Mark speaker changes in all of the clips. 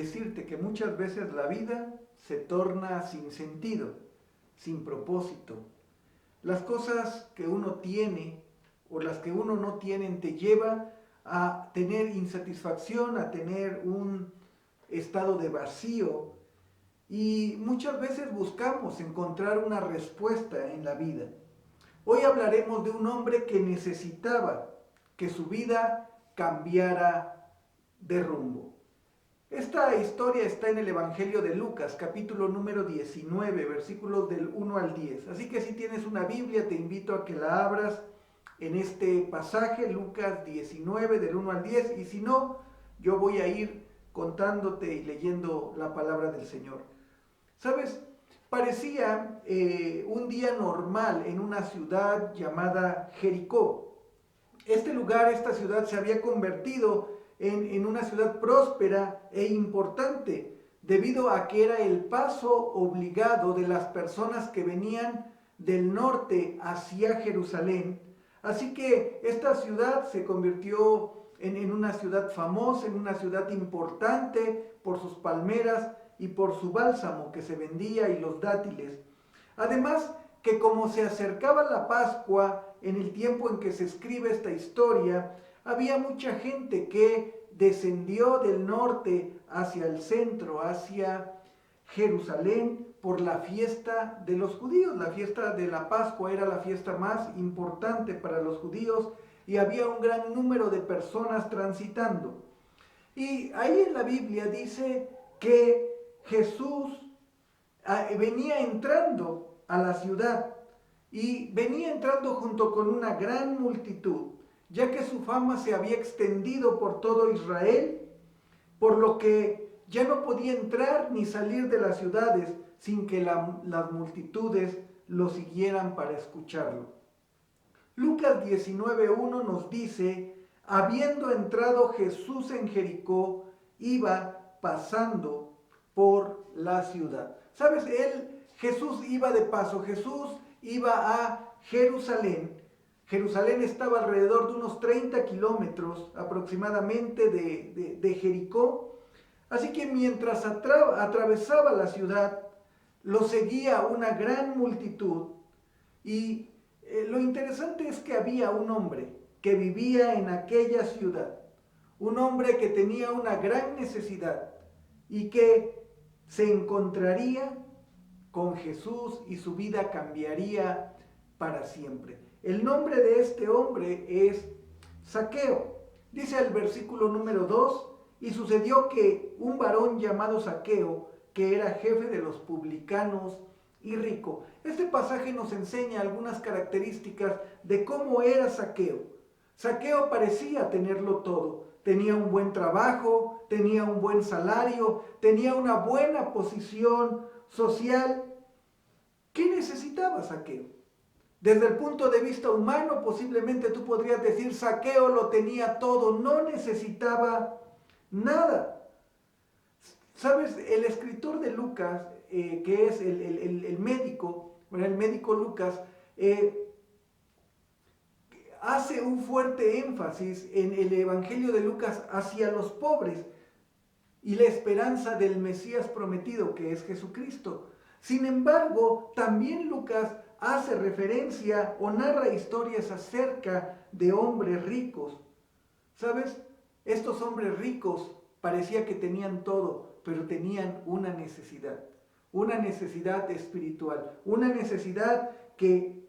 Speaker 1: decirte que muchas veces la vida se torna sin sentido, sin propósito. Las cosas que uno tiene o las que uno no tiene te lleva a tener insatisfacción, a tener un estado de vacío, y muchas veces buscamos encontrar una respuesta en la vida. Hoy hablaremos de un hombre que necesitaba que su vida cambiara de rumbo. Esta historia está en el Evangelio de Lucas, capítulo número 19, versículos del 1 al 10. Así que si tienes una Biblia, te invito a que la abras en este pasaje, Lucas 19, del 1 al 10. Y si no, yo voy a ir contándote y leyendo la palabra del Señor. ¿Sabes? Parecía un día normal en una ciudad llamada Jericó. Este lugar, esta ciudad, se había convertido en una ciudad próspera e importante, debido a que era el paso obligado de las personas que venían del norte hacia Jerusalén. Así que esta ciudad se convirtió en una ciudad famosa, en una ciudad importante por sus palmeras y por su bálsamo que se vendía y los dátiles. Además, que como se acercaba la Pascua, en el tiempo en que se escribe esta historia, había mucha gente que descendió del norte hacia el centro, hacia Jerusalén, por la fiesta de los judíos. La fiesta de la Pascua era la fiesta más importante para los judíos y había un gran número de personas transitando. Y ahí en la Biblia dice que Jesús venía entrando a la ciudad y venía entrando junto con una gran multitud, ya que su fama se había extendido por todo Israel, por lo que ya no podía entrar ni salir de las ciudades sin que las multitudes lo siguieran para escucharlo. Lucas 19:1 nos dice: habiendo entrado Jesús en Jericó, iba pasando por la ciudad. ¿Sabes? Jesús iba de paso, Jesús iba a Jerusalén. Jerusalén estaba alrededor de unos 30 kilómetros aproximadamente de Jericó. Así que mientras atravesaba la ciudad, lo seguía una gran multitud. Y lo interesante es que había un hombre que vivía en aquella ciudad, un hombre que tenía una gran necesidad y que se encontraría con Jesús y su vida cambiaría para siempre. El nombre de este hombre es Zaqueo. Dice el versículo número 2: y sucedió que un varón llamado Zaqueo, que era jefe de los publicanos y rico. Este pasaje nos enseña algunas características de cómo era Zaqueo. Zaqueo parecía tenerlo todo. Tenía un buen trabajo, tenía un buen salario, tenía una buena posición social. ¿Qué necesitaba Zaqueo? Desde el punto de vista humano, posiblemente tú podrías decir: Zaqueo lo tenía todo, no necesitaba nada. ¿Sabes? El escritor de Lucas, que es el médico, bueno, el médico Lucas, hace un fuerte énfasis en el Evangelio de Lucas hacia los pobres y la esperanza del Mesías prometido, que es Jesucristo. Sin embargo, también Lucas hace referencia o narra historias acerca de hombres ricos. ¿Sabes? Estos hombres ricos parecía que tenían todo, pero tenían una necesidad espiritual, una necesidad que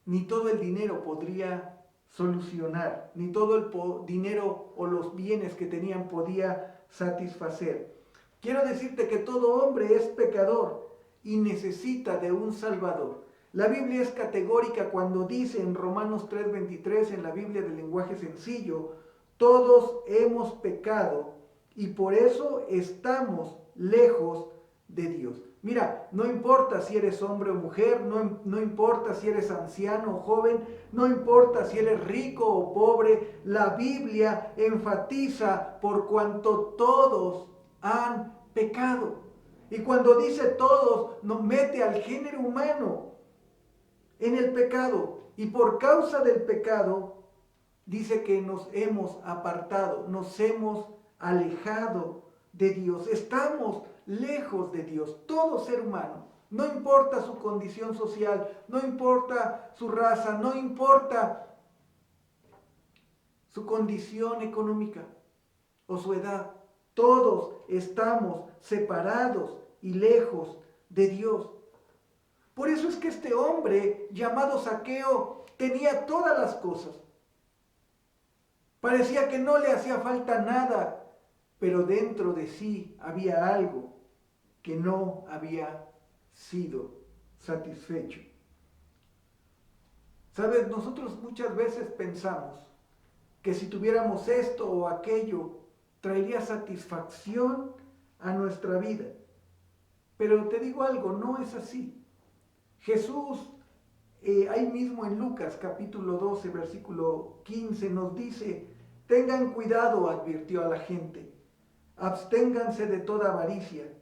Speaker 1: ni todo el dinero podría solucionar, ni todo el dinero o los bienes que tenían podía satisfacer. Quiero decirte que todo hombre es pecador y necesita de un Salvador. La Biblia es categórica cuando dice en Romanos 3:23, en la Biblia del lenguaje sencillo: todos hemos pecado y por eso estamos lejos de Dios. Mira, no importa si eres hombre o mujer, no importa si eres anciano o joven, no importa si eres rico o pobre, la Biblia enfatiza por cuanto todos han pecado. Y cuando dice todos, nos mete al género humano en el pecado. Y por causa del pecado, dice que nos hemos apartado, nos hemos alejado de Dios. Estamos lejos de Dios, todo ser humano. No importa su condición social, no importa su raza, no importa su condición económica o su edad. Todos estamos separados y lejos de Dios. Por eso es que este hombre llamado Zaqueo tenía todas las cosas. Parecía que no le hacía falta nada, pero dentro de sí había algo que no había sido satisfecho. ¿Sabes? Nosotros muchas veces pensamos que si tuviéramos esto o aquello, traería satisfacción a nuestra vida. Pero te digo algo, no es así. Jesús, ahí mismo en Lucas capítulo 12, versículo 15, nos dice: tengan cuidado, advirtió a la gente, absténganse de toda avaricia.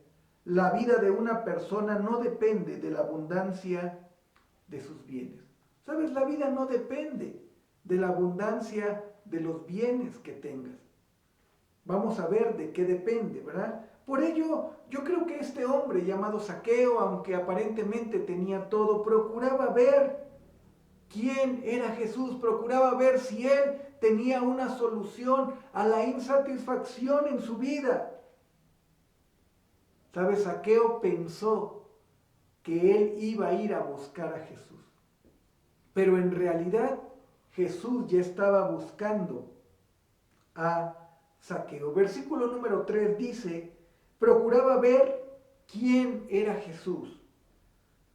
Speaker 1: La vida de una persona no depende de la abundancia de sus bienes. ¿Sabes? La vida no depende de la abundancia de los bienes que tengas. Vamos a ver de qué depende, ¿verdad? Por ello, yo creo que este hombre llamado Zaqueo, aunque aparentemente tenía todo, procuraba ver quién era Jesús, procuraba ver si él tenía una solución a la insatisfacción en su vida. ¿Sabes? Zaqueo pensó que él iba a ir a buscar a Jesús. Pero en realidad Jesús ya estaba buscando a Zaqueo. Versículo número 3 dice: procuraba ver quién era Jesús,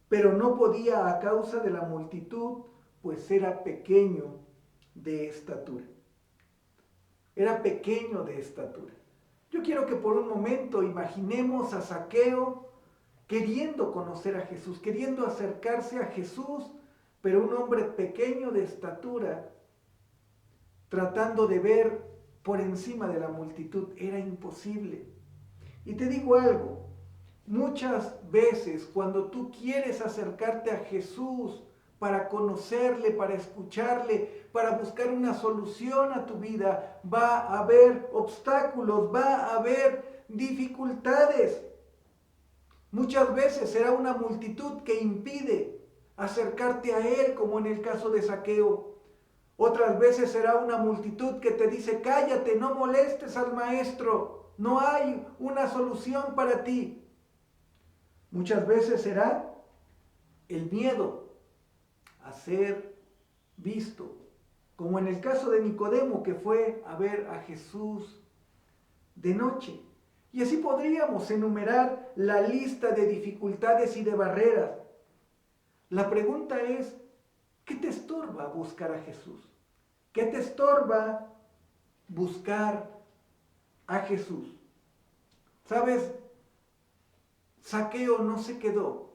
Speaker 1: pero no podía a causa de la multitud, pues era pequeño de estatura. Era pequeño de estatura. Yo quiero que por un momento imaginemos a Zaqueo queriendo conocer a Jesús, queriendo acercarse a Jesús, pero un hombre pequeño de estatura, tratando de ver por encima de la multitud. Era imposible. Y te digo algo, muchas veces cuando tú quieres acercarte a Jesús para conocerle, para escucharle, para buscar una solución a tu vida, va a haber obstáculos, va a haber dificultades. Muchas veces será una multitud que impide acercarte a Él, como en el caso de Zaqueo. Otras veces será una multitud que te dice: cállate, no molestes al maestro, no hay una solución para ti. Muchas veces será el miedo a ser visto, como en el caso de Nicodemo, que fue a ver a Jesús de noche. Y así podríamos enumerar la lista de dificultades y de barreras. La pregunta es: ¿qué te estorba buscar a Jesús? ¿Qué te estorba buscar a Jesús? ¿Sabes? Zaqueo no se quedó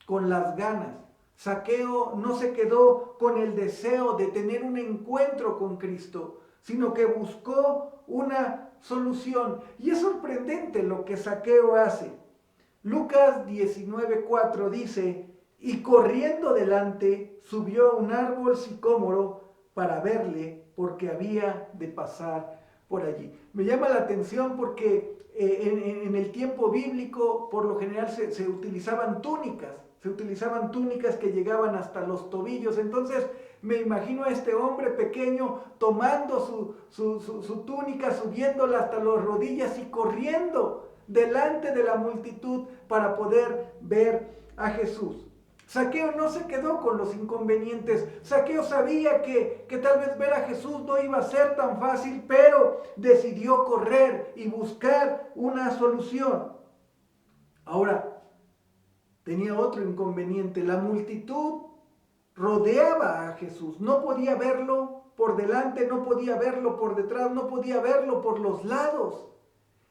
Speaker 1: con las ganas. Zaqueo no se quedó con el deseo de tener un encuentro con Cristo, sino que buscó una solución. Y es sorprendente lo que Zaqueo hace. Lucas 19:4 dice: y corriendo delante, subió a un árbol sicómoro para verle, porque había de pasar por allí. Me llama la atención porque en el tiempo bíblico, por lo general, se utilizaban túnicas que llegaban hasta los tobillos. Entonces, me imagino a este hombre pequeño tomando su túnica, subiéndola hasta las rodillas y corriendo delante de la multitud para poder ver a Jesús. Zaqueo no se quedó con los inconvenientes. Zaqueo sabía que tal vez ver a Jesús no iba a ser tan fácil, pero decidió correr y buscar una solución. Ahora, tenía otro inconveniente. La multitud rodeaba a Jesús. No podía verlo por delante, no podía verlo por detrás, no podía verlo por los lados.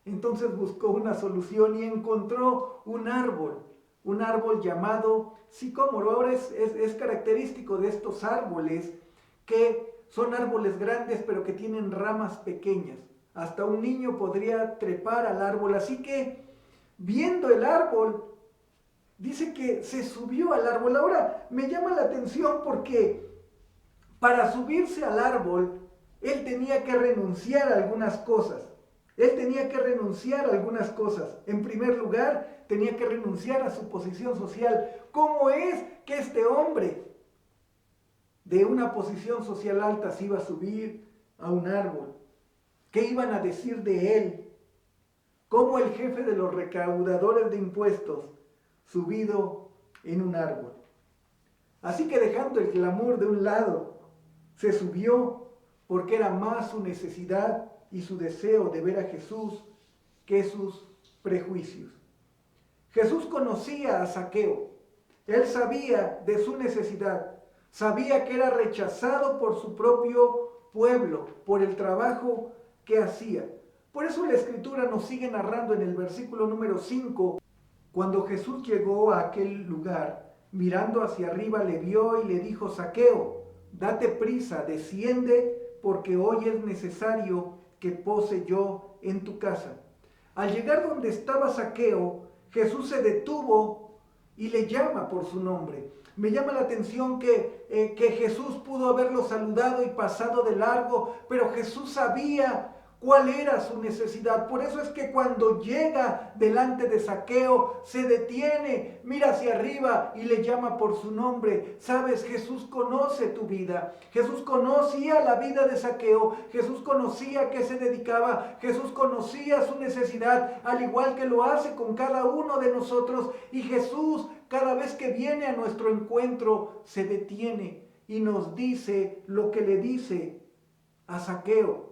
Speaker 1: Entonces buscó una solución y encontró un árbol llamado sicómoro. Ahora es característico de estos árboles que son árboles grandes pero que tienen ramas pequeñas. Hasta un niño podría trepar al árbol. Así que, viendo el árbol, dice que se subió al árbol. Ahora me llama la atención porque para subirse al árbol él tenía que renunciar a algunas cosas. Él tenía que renunciar a algunas cosas. En primer lugar, tenía que renunciar a su posición social. ¿Cómo es que este hombre de una posición social alta se iba a subir a un árbol? ¿Qué iban a decir de él? ¿Cómo el jefe de los recaudadores de impuestos subido en un árbol? Así que dejando el glamour de un lado, se subió porque era más su necesidad y su deseo de ver a Jesús que sus prejuicios. Jesús conocía a Zaqueo. Él sabía de su necesidad. Sabía que era rechazado por su propio pueblo, por el trabajo que hacía. Por eso la Escritura nos sigue narrando en el versículo número 5, cuando Jesús llegó a aquel lugar, mirando hacia arriba le vio y le dijo: Zaqueo, date prisa, desciende, porque hoy es necesario que pose yo en tu casa. Al llegar donde estaba Zaqueo, Jesús se detuvo y le llama por su nombre. Me llama la atención que Jesús pudo haberlo saludado y pasado de largo, pero Jesús sabía cuál era su necesidad. Por eso es que cuando llega delante de Zaqueo, se detiene, mira hacia arriba y le llama por su nombre. Sabes, Jesús conoce tu vida. Jesús conocía la vida de Zaqueo. Jesús conocía a qué se dedicaba. Jesús conocía su necesidad, al igual que lo hace con cada uno de nosotros. Y Jesús, cada vez que viene a nuestro encuentro, se detiene y nos dice lo que le dice a Zaqueo: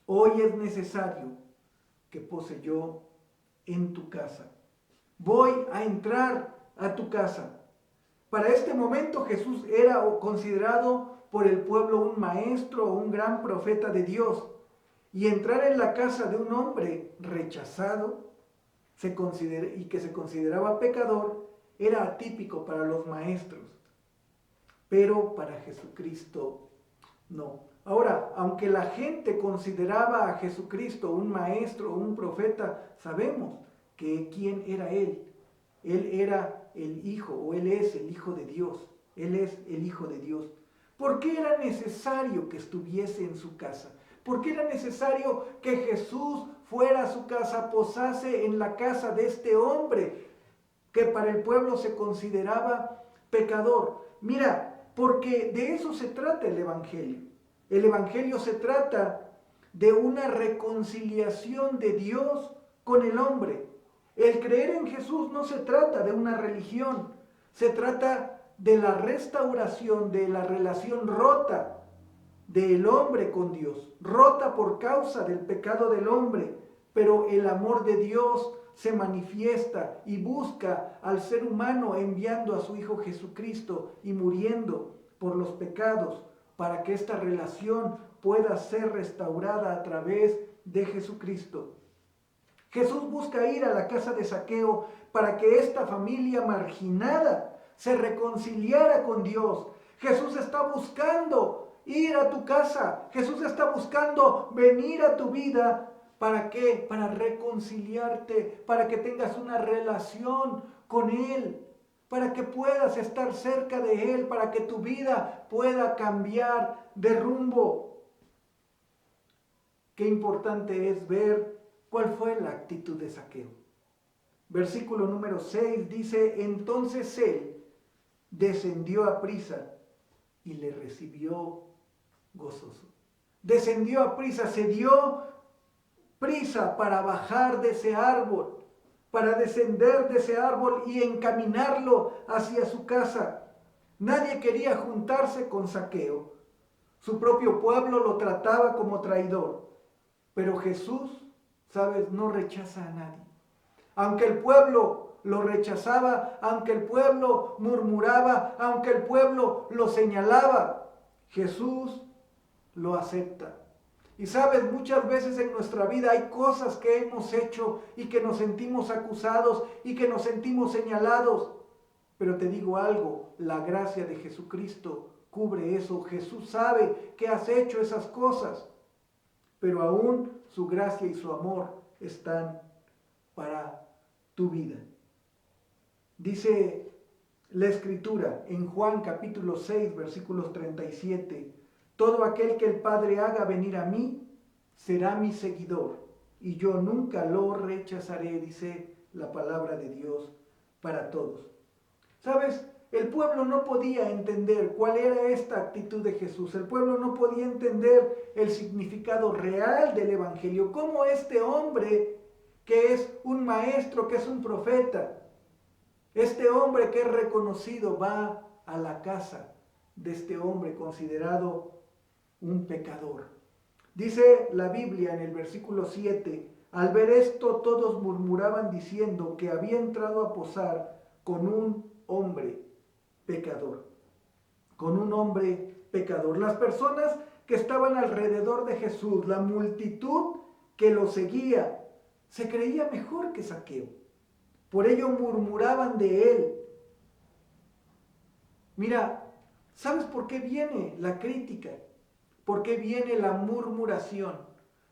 Speaker 1: hoy es necesario que pose yo en tu casa. Voy a entrar a tu casa. Para este momento Jesús era considerado por el pueblo un maestro o un gran profeta de Dios. Y entrar en la casa de un hombre rechazado y que se consideraba pecador era atípico para los maestros. Pero para Jesucristo no. Ahora, aunque la gente consideraba a Jesucristo un maestro, un profeta, sabemos que quién era Él. Él era el Hijo, o Él es el Hijo de Dios. Él es el Hijo de Dios. ¿Por qué era necesario que estuviese en su casa? ¿Por qué era necesario que Jesús fuera a su casa, posase en la casa de este hombre que para el pueblo se consideraba pecador? Mira, porque de eso se trata el Evangelio. El Evangelio se trata de una reconciliación de Dios con el hombre. El creer en Jesús no se trata de una religión, se trata de la restauración de la relación rota del hombre con Dios, rota por causa del pecado del hombre, pero el amor de Dios se manifiesta y busca al ser humano enviando a su Hijo Jesucristo y muriendo por los pecados, para que esta relación pueda ser restaurada a través de Jesucristo. Jesús busca ir a la casa de Zaqueo para que esta familia marginada se reconciliara con Dios. Jesús está buscando ir a tu casa. Jesús está buscando venir a tu vida. ¿Para qué? Para reconciliarte, para que tengas una relación con Él, para que puedas estar cerca de Él, para que tu vida pueda cambiar de rumbo. Qué importante es ver cuál fue la actitud de Zaqueo. Versículo número 6 dice: entonces él descendió a prisa y le recibió gozoso. Descendió a prisa, se dio prisa para bajar de ese árbol, para descender de ese árbol y encaminarlo hacia su casa. Nadie quería juntarse con Zaqueo. Su propio pueblo lo trataba como traidor. Pero Jesús, ¿sabes?, no rechaza a nadie. Aunque el pueblo lo rechazaba, aunque el pueblo murmuraba, aunque el pueblo lo señalaba, Jesús lo acepta. Y sabes, muchas veces en nuestra vida hay cosas que hemos hecho y que nos sentimos acusados y que nos sentimos señalados. Pero te digo algo, la gracia de Jesucristo cubre eso. Jesús sabe que has hecho esas cosas, pero aún su gracia y su amor están para tu vida. Dice la Escritura en Juan capítulo 6, versículos 37, todo aquel que el Padre haga venir a mí será mi seguidor, y yo nunca lo rechazaré, dice la palabra de Dios para todos. ¿Sabes? El pueblo no podía entender cuál era esta actitud de Jesús. El pueblo no podía entender el significado real del Evangelio. Cómo este hombre, que es un maestro, que es un profeta, este hombre que es reconocido, va a la casa de este hombre considerado un pecador. Dice la Biblia en el versículo 7, al ver esto todos murmuraban diciendo que había entrado a posar con un hombre pecador. Con un hombre pecador. Las personas que estaban alrededor de Jesús, la multitud que lo seguía, se creía mejor que Zaqueo. Por ello murmuraban de él. Mira, ¿sabes por qué viene la crítica? ¿Por qué viene la murmuración?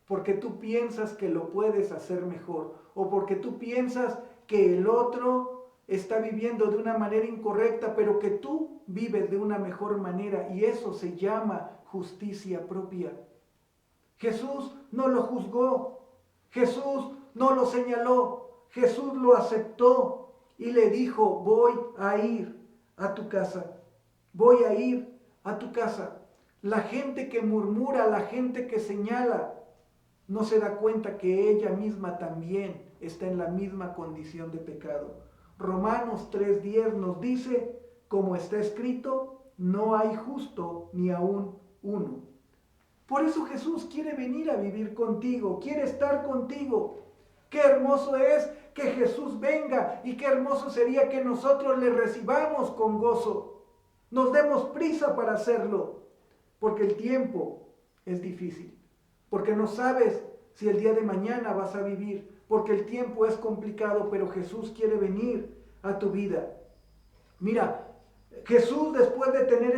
Speaker 1: Porque tú piensas que lo puedes hacer mejor, o porque tú piensas que el otro está viviendo de una manera incorrecta, pero que tú vives de una mejor manera, y eso se llama justicia propia. Jesús no lo juzgó, Jesús no lo señaló, Jesús lo aceptó y le dijo, voy a ir a tu casa, voy a ir a tu casa. La gente que murmura, la gente que señala, no se da cuenta que ella misma también está en la misma condición de pecado. Romanos 3:10 nos dice, como está escrito, no hay justo ni aún uno. Por eso Jesús quiere venir a vivir contigo, quiere estar contigo. Qué hermoso es que Jesús venga y qué hermoso sería que nosotros le recibamos con gozo. Nos demos prisa para hacerlo, porque el tiempo es difícil, porque no sabes si el día de mañana vas a vivir, porque el tiempo es complicado, pero Jesús quiere venir a tu vida. Mira, Jesús después de tener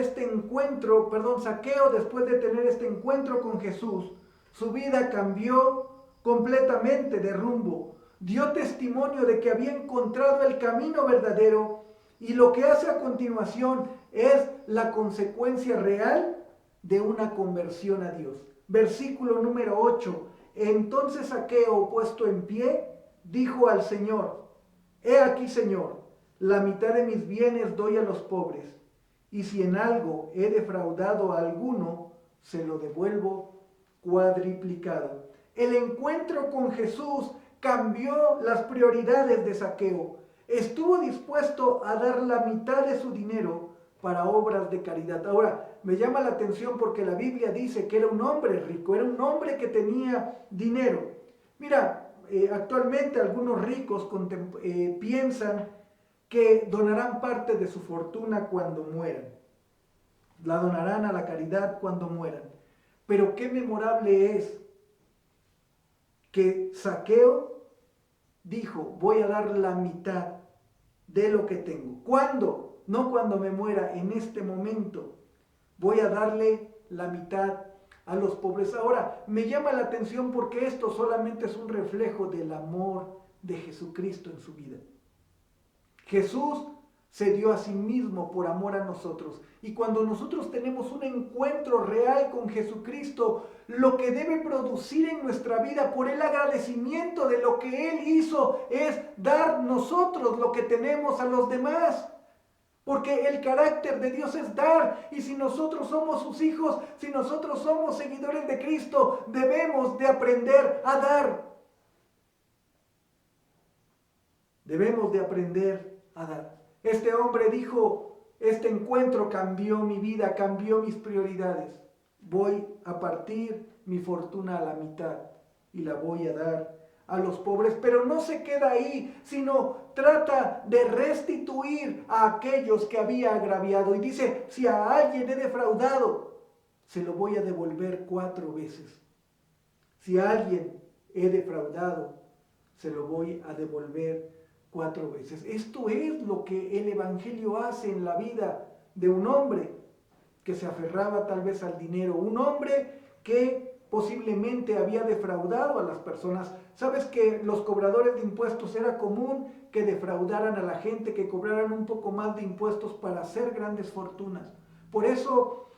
Speaker 1: Zaqueo después de tener este encuentro con Jesús, su vida cambió completamente de rumbo. Dio testimonio de que había encontrado el camino verdadero y lo que hace a continuación es la consecuencia real de una conversión a Dios. Versículo número 8. Entonces Zaqueo, puesto en pie, dijo al Señor, he aquí, Señor, la mitad de mis bienes doy a los pobres, y si en algo he defraudado a alguno, se lo devuelvo cuadriplicado. El encuentro con Jesús cambió las prioridades de Zaqueo. Estuvo dispuesto a dar la mitad de su dinero para obras de caridad. Ahora, me llama la atención porque la Biblia dice que era un hombre rico, era un hombre que tenía dinero. Mira, actualmente algunos ricos piensan que donarán parte de su fortuna cuando mueran. La donarán a la caridad cuando mueran. Pero qué memorable es que Zaqueo dijo, voy a dar la mitad de lo que tengo. ¿Cuándo? No cuando me muera, en este momento. Voy a darle la mitad a los pobres. Ahora, me llama la atención porque esto solamente es un reflejo del amor de Jesucristo en su vida. Jesús se dio a sí mismo por amor a nosotros. Y cuando nosotros tenemos un encuentro real con Jesucristo, lo que debe producir en nuestra vida por el agradecimiento de lo que Él hizo es dar nosotros lo que tenemos a los demás. Porque el carácter de Dios es dar, y si nosotros somos sus hijos, si nosotros somos seguidores de Cristo, debemos de aprender a dar. Debemos de aprender a dar. Este hombre dijo, este encuentro cambió mi vida, cambió mis prioridades. Voy a partir mi fortuna a la mitad y la voy a dar a los pobres, pero no se queda ahí, sino trata de restituir a aquellos que había agraviado. Y dice, si a alguien he defraudado, se lo voy a devolver 4 veces. Si a alguien he defraudado, se lo voy a devolver 4 veces. Esto es lo que el Evangelio hace en la vida de un hombre que se aferraba tal vez al dinero, un hombre que posiblemente había defraudado a las personas. ¿Sabes que los cobradores de impuestos era común que defraudaran a la gente, que cobraran un poco más de impuestos para hacer grandes fortunas? Por eso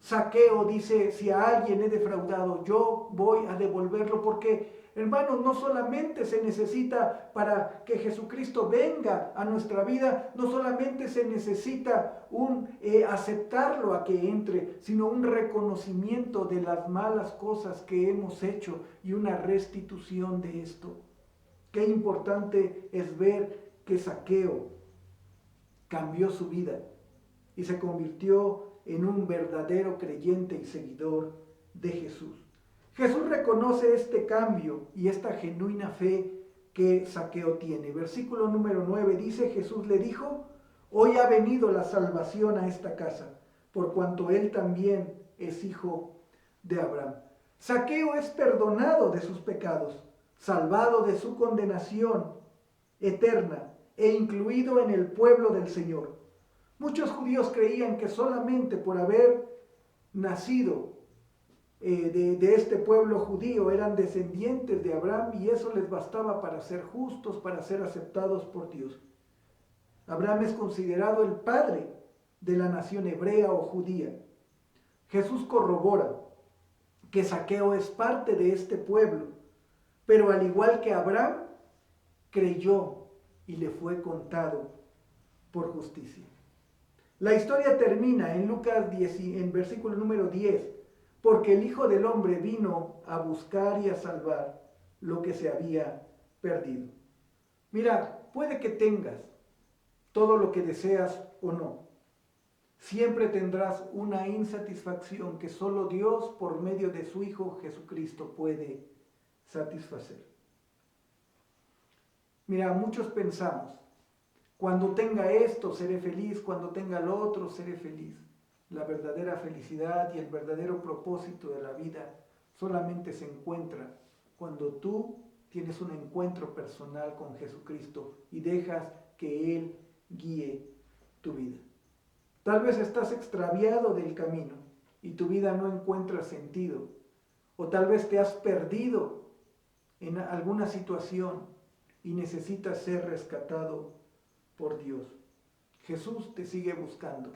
Speaker 1: Zaqueo dice, si a alguien he defraudado, yo voy a devolverlo, porque Hermanos, no solamente se necesita para que Jesucristo venga a nuestra vida, no solamente se necesita un aceptarlo a que entre, sino un reconocimiento de las malas cosas que hemos hecho y una restitución de esto. Qué importante es ver que Zaqueo cambió su vida y se convirtió en un verdadero creyente y seguidor de Jesús. Jesús reconoce este cambio y esta genuina fe que Zaqueo tiene. Versículo número 9 dice: Jesús le dijo: hoy ha venido la salvación a esta casa, por cuanto él también es hijo de Abraham. Zaqueo es perdonado de sus pecados, salvado de su condenación eterna e incluido en el pueblo del Señor. Muchos judíos creían que solamente por haber nacido de este pueblo judío eran descendientes de Abraham y eso les bastaba para ser justos, para ser aceptados por Dios. Abraham es considerado el padre de la nación hebrea o judía. Jesús corrobora que Zaqueo es parte de este pueblo, pero al igual que Abraham, creyó y le fue contado por justicia. La historia termina en Lucas 10, en versículo número 10, porque el Hijo del Hombre vino a buscar y a salvar lo que se había perdido. Mira, puede que tengas todo lo que deseas o no. Siempre tendrás una insatisfacción que solo Dios, por medio de su Hijo Jesucristo, puede satisfacer. Mira, muchos pensamos: cuando tenga esto seré feliz, cuando tenga lo otro seré feliz. La verdadera felicidad y el verdadero propósito de la vida solamente se encuentra cuando tú tienes un encuentro personal con Jesucristo y dejas que Él guíe tu vida. Tal vez estás extraviado del camino y tu vida no encuentra sentido, o tal vez te has perdido en alguna situación y necesitas ser rescatado por Dios. Jesús te sigue buscando.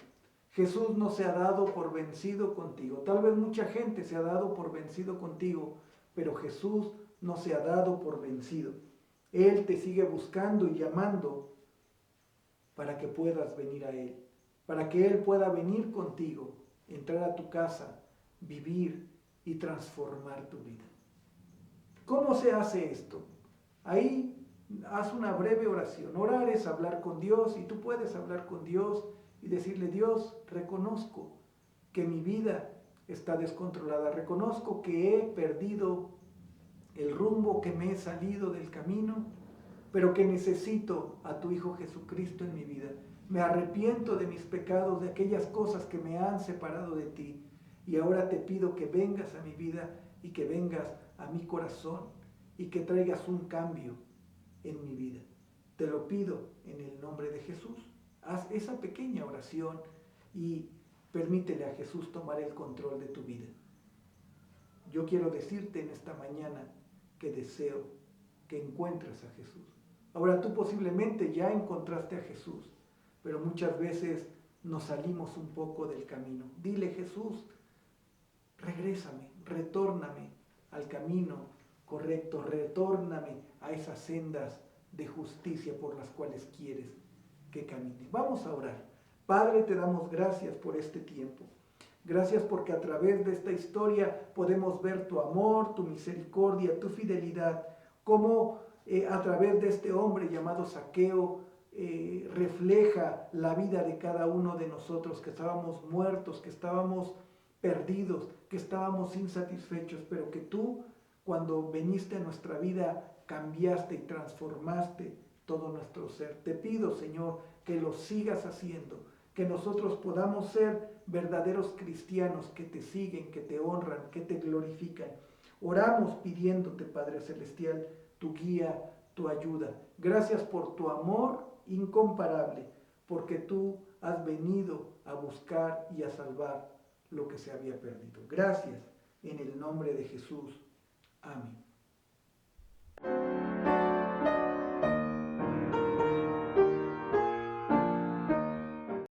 Speaker 1: Jesús no se ha dado por vencido contigo. Tal vez mucha gente se ha dado por vencido contigo, pero Jesús no se ha dado por vencido. Él te sigue buscando y llamando para que puedas venir a Él, para que Él pueda venir contigo, entrar a tu casa, vivir y transformar tu vida. ¿Cómo se hace esto? Ahí haz una breve oración. Orar es hablar con Dios y tú puedes hablar con Dios y decirle: Dios, reconozco que mi vida está descontrolada, reconozco que he perdido el rumbo, que me he salido del camino, pero que necesito a tu Hijo Jesucristo en mi vida. Me arrepiento de mis pecados, de aquellas cosas que me han separado de ti, y ahora te pido que vengas a mi vida y que vengas a mi corazón y que traigas un cambio en mi vida. Te lo pido en el nombre de Jesús. Haz esa pequeña oración y permítele a Jesús tomar el control de tu vida. Yo quiero decirte en esta mañana que deseo que encuentres a Jesús. Ahora, tú posiblemente ya encontraste a Jesús, pero muchas veces nos salimos un poco del camino. Dile: Jesús, regrésame, retórname al camino correcto, retórname a esas sendas de justicia por las cuales quieres que camine. Vamos a orar. Padre, te damos gracias por este tiempo. Gracias porque a través de esta historia podemos ver tu amor, tu misericordia, tu fidelidad, cómo a través de este hombre llamado Zaqueo refleja la vida de cada uno de nosotros, que estábamos muertos, que estábamos perdidos, que estábamos insatisfechos, pero que tú, cuando viniste a nuestra vida, cambiaste y transformaste todo nuestro ser. Te pido, Señor, que lo sigas haciendo, que nosotros podamos ser verdaderos cristianos que te siguen, que te honran, que te glorifican. Oramos pidiéndote, Padre Celestial, tu guía, tu ayuda. Gracias por tu amor incomparable, porque tú has venido a buscar y a salvar lo que se había perdido. Gracias, en el nombre de Jesús. Amén.